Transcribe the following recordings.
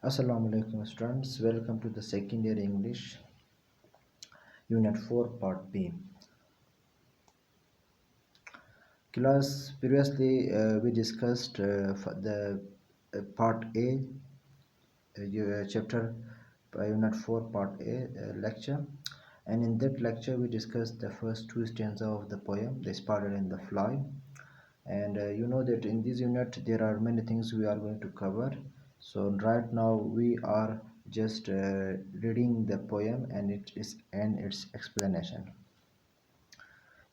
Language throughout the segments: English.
Assalamu alaikum students, welcome to the second year English Unit 4 Part B. Class previously we discussed the Part A chapter Unit 4 Part A lecture, and in that lecture we discussed the first two stanza of the poem, The Spider and the Fly. And you know that in this unit there are many things we are going to cover. So right now we are just reading the poem and its explanation.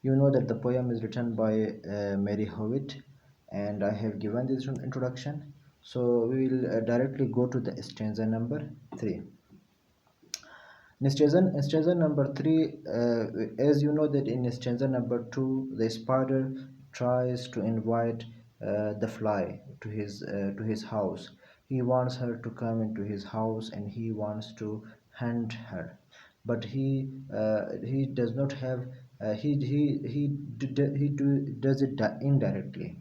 You know that the poem is written by Mary Howitt, and I have given this introduction. So we will directly go to the stanza number 3. In stanza number 3, as you know that in stanza number 2, the spider tries to invite the fly to his house. He wants her to come into his house and he wants to hunt her, but he does not have does it indirectly.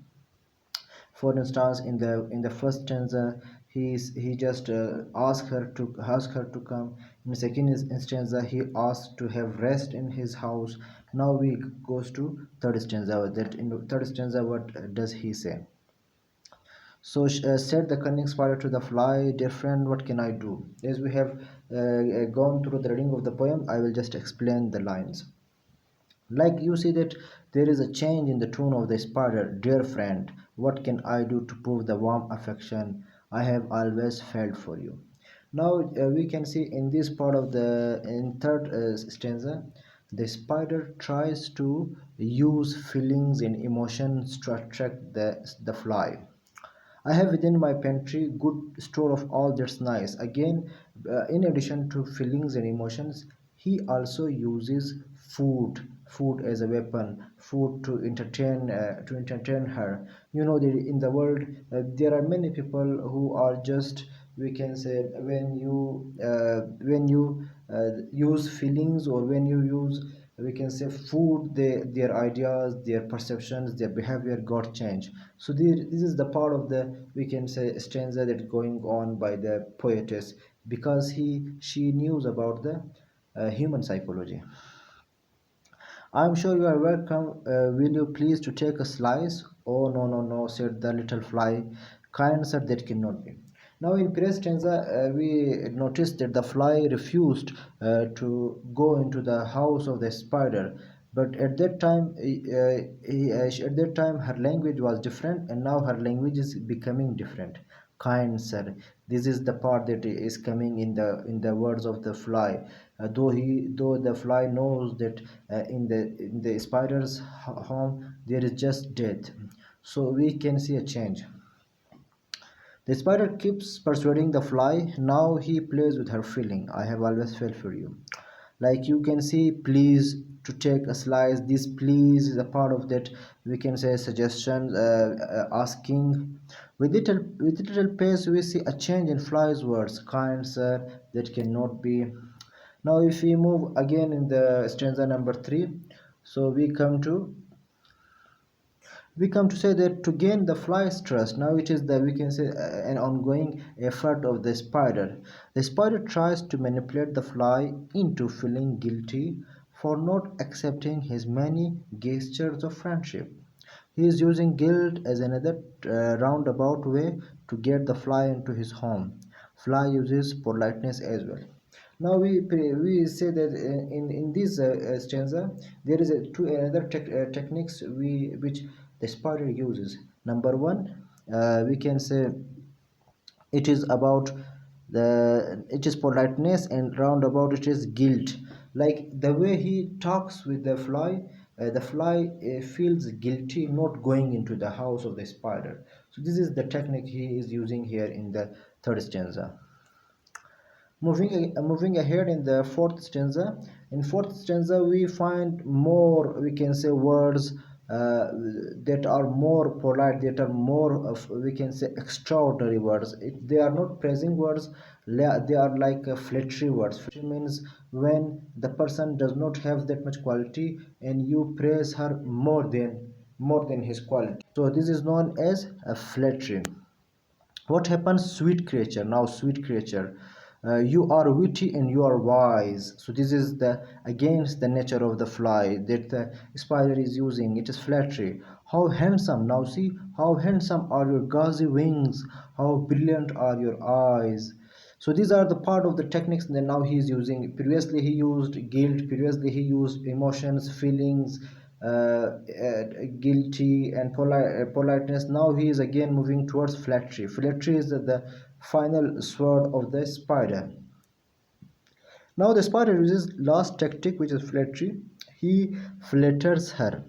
For instance, in the first stanza, he just ask her to come. In the second stanza, he asks to have rest in his house. Now we goes to third stanza. That in the third stanza, what does he say? So said the cunning spider to the fly, dear friend, what can I do? As we have gone through the reading of the poem, I will just explain the lines. Like you see that there is a change in the tone of the spider. Dear friend, what can I do to prove the warm affection I have always felt for you? Now we can see in this part of the in third stanza, the spider tries to use feelings and emotions to attract the fly. I have within my pantry good store of all that's nice. Again, in addition to feelings and emotions, he also uses food as a weapon, food to entertain her. You know, in the world, there are many people who are just, we can say, when you use feelings, or when you use, we can say, food, their ideas, their perceptions, their behavior got changed. So this is the part of the, we can say, stanza that going on by the poetess, because she knew about the human psychology. I'm sure you are welcome. Will you please to take a slice? Oh, no, no, no, said the little fly. Kind sir, that cannot be. Now, in previous stanza, we noticed that the fly refused to go into the house of the spider. But at that time, at that time, her language was different, and now her language is becoming different. Kind sir, this is the part that is coming in the words of the fly. Though the fly knows that in the spider's home there is just death, so we can see a change. The spider keeps persuading the fly. Now he plays with her feeling. I have always felt for you. Like you can see, please to take a slice. This please is a part of that, we can say, suggestion, asking. With little pace, we see a change in fly's words. Kind sir, that cannot be. Now, if we move again in the stanza number 3, so we come to say that to gain the fly's trust. Now it is the, we can say, an ongoing effort of the spider. The spider tries to manipulate the fly into feeling guilty for not accepting his many gestures of friendship. He is using guilt as another roundabout way to get the fly into his home. Fly uses politeness as well. Now we say that in this stanza there is two another techniques which the spider uses. Number one, we can say it is about it is politeness, and roundabout it is guilt. Like the way he talks with the fly feels guilty not going into the house of the spider. So this is the technique he is using here in the third stanza. Moving ahead in the fourth stanza. In fourth stanza, we find more, we can say, words that are more polite, that are more of, we can say, extraordinary words. They are not praising words; they are like flattery words. Flattery means when the person does not have that much quality, and you praise her more than his quality. So this is known as a flattery. What happens? Sweet creature. Now sweet creature, you are witty and you are wise. So this is the against the nature of the fly that the spider is using. It is flattery. How handsome. Now see, how handsome are your gauzy wings, how brilliant are your eyes. So these are the part of the techniques that now he is using. Previously he used guilt, previously he used emotions, feelings, guilty and politeness. Now he is again moving towards flattery. Flattery is the final sword of the spider. Now the spider uses last tactic, which is flattery. He flatters her.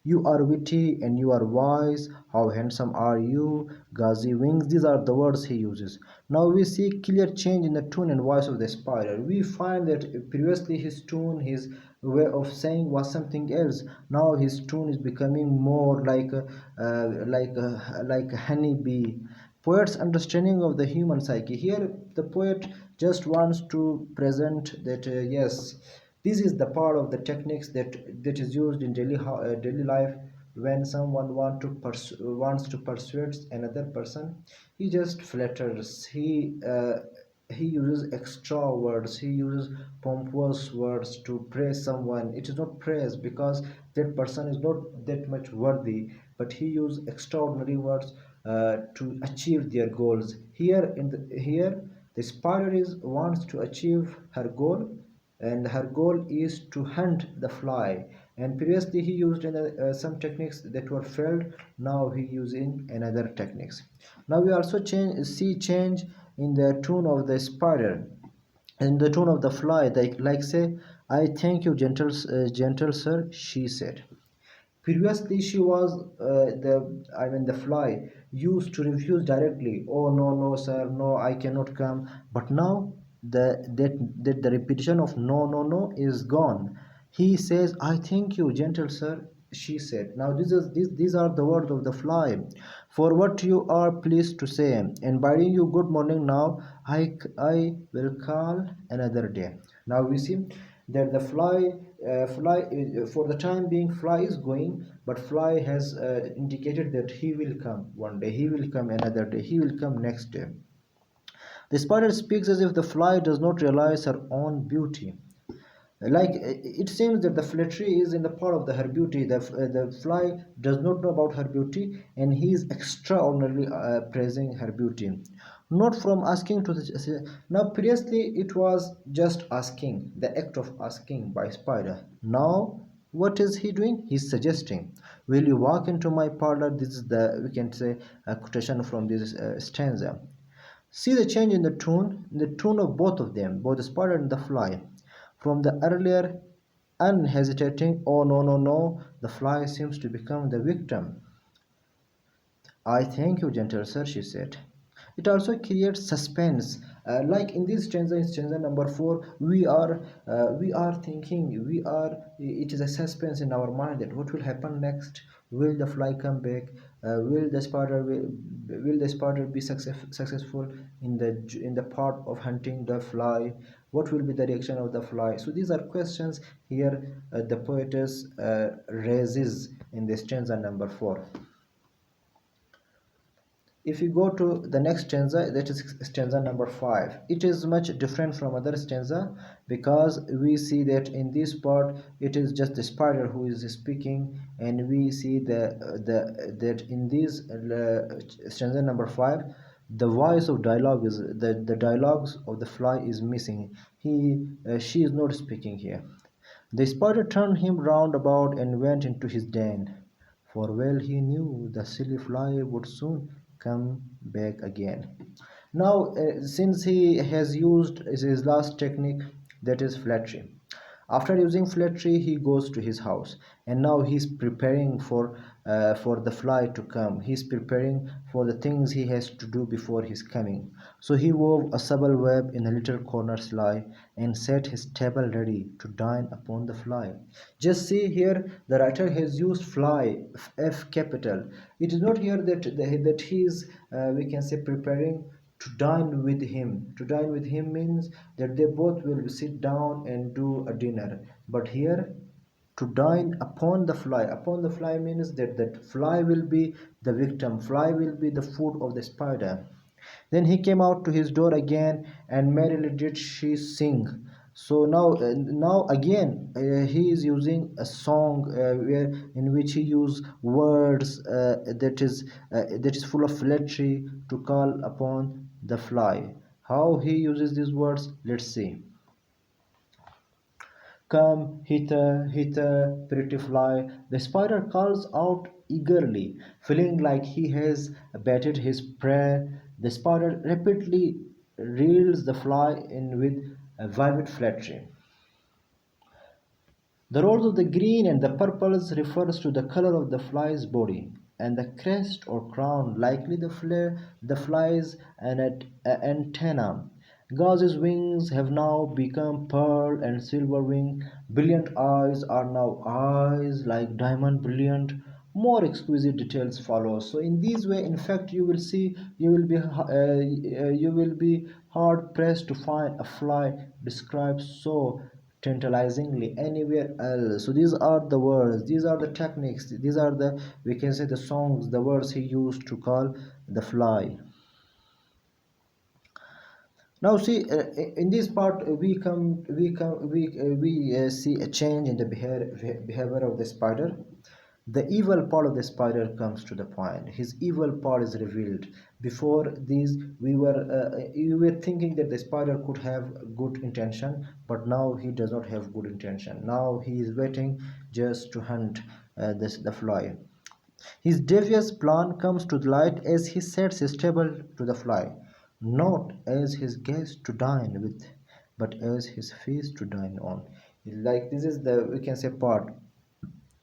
You are witty and you are wise. How handsome are you? Gauzy wings. These are the words he uses. Now we see clear change in the tone and voice of the spider. We find that previously his tone, his way of saying was something else. Now his tone is becoming more like a honeybee. Poet's understanding of the human psyche. Here, the poet just wants to present that yes, this is the part of the techniques that is used in daily life when someone wants to persuade another person. He just flatters. He uses extra words. He uses pompous words to praise someone. It is not praise because that person is not that much worthy, but he uses extraordinary words to achieve their goals. Here the spider is wants to achieve her goal, and her goal is to hunt the fly. And previously he used some techniques that were failed. Now he using another techniques. Now we also see change in the tone of the spider, in the tone of the fly, like say, I thank you, gentle sir, she said. Previously, she was the fly used to refuse directly. Oh no, no, sir, no, I cannot come. But now the repetition of no, no, no is gone. He says, I thank you, gentle sir. She said. Now these are the words of the fly. For what you are pleased to say, and bidding you good morning. Now I will call another day. Now we see that the fly for the time being fly is going, but fly has indicated that he will come one day, he will come another day, he will come next day. The spider speaks as if the fly does not realize her own beauty. Like it seems that the flattery is in the part of her beauty. The fly does not know about her beauty, and he is extraordinarily praising her beauty, not from asking to the. Now previously it was just asking, the act of asking by spider. Now what is he doing? He's suggesting, will you walk into my parlor? This is the, we can say, a quotation from this stanza. See the change in the tone of both of them, both the spider and the fly. From the earlier unhesitating, oh no, no, no, the fly seems to become the victim. I thank you, gentle sir, she said. It also creates suspense. Like in this stanza number 4, we are thinking, it is a suspense in our mind that what will happen next. Will the fly come back? Will the spider be successful in the part of hunting the fly? What will be the reaction of the fly? So these are questions here the poetess raises in the stanza number 4. If you go to the next stanza, that is stanza number 5, it is much different from other stanza because we see that in this part it is just the spider who is speaking, and we see that in this stanza number 5 the voice of dialogue is the dialogues of the fly is missing. She is not speaking here. The spider turned him round about and went into his den, for well he knew the silly fly would soon come back again. Now, since he has used his last technique, that is flattery. After using flattery, he goes to his house, and now he's preparing for the fly to come. He's preparing for the things he has to do before his coming. So he wove a supple web in a little corner sly, and set his table ready to dine upon the fly. Just see here, the writer has used fly, F capital. It is not here that he is, we can say, preparing to dine with him. To dine with him means that they both will sit down and do a dinner. But here, to dine upon the fly. Upon the fly means that fly will be the victim. Fly will be the food of the spider. Then he came out to his door again, and merrily did she sing. So now again, he is using a song where in which he use words that is full of flattery to call upon the fly. How he uses these words? Let's see. Come hither, hither, pretty fly. The spider calls out eagerly, feeling like he has batted his prey. The spider rapidly reels the fly in with a vivid flattery. The roles of the green and the purples refers to the color of the fly's body, and the crest or crown likely the fly's antenna. Gauze's wings have now become pearl and silver wing. Brilliant eyes are now eyes like diamond brilliant. More exquisite details follow. So in this way, in fact, you will be hard pressed to find a fly described so tantalizingly anywhere else. So these are the words, these are the techniques, these are the, we can say, the songs, the words he used to call the fly. Now see, in this part we see a change in the behavior of the spider. The evil part of the spider comes to the point. His evil part is revealed. Before these, we were thinking that the spider could have good intention, but now he does not have good intention. Now he is waiting just to hunt the fly. His devious plan comes to light as he sets his table to the fly, not as his guest to dine with, but as his feast to dine on. Like this is the, we can say, part.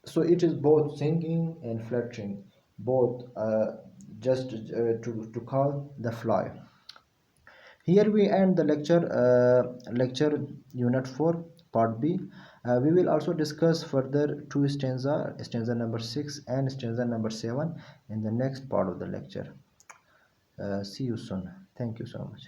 So it is both singing and flattering, both just to call the fly. Here we end the lecture unit 4 part B. We will also discuss further two stanza number 6 and stanza number 7 in the next part of the lecture. See you soon. Thank you so much.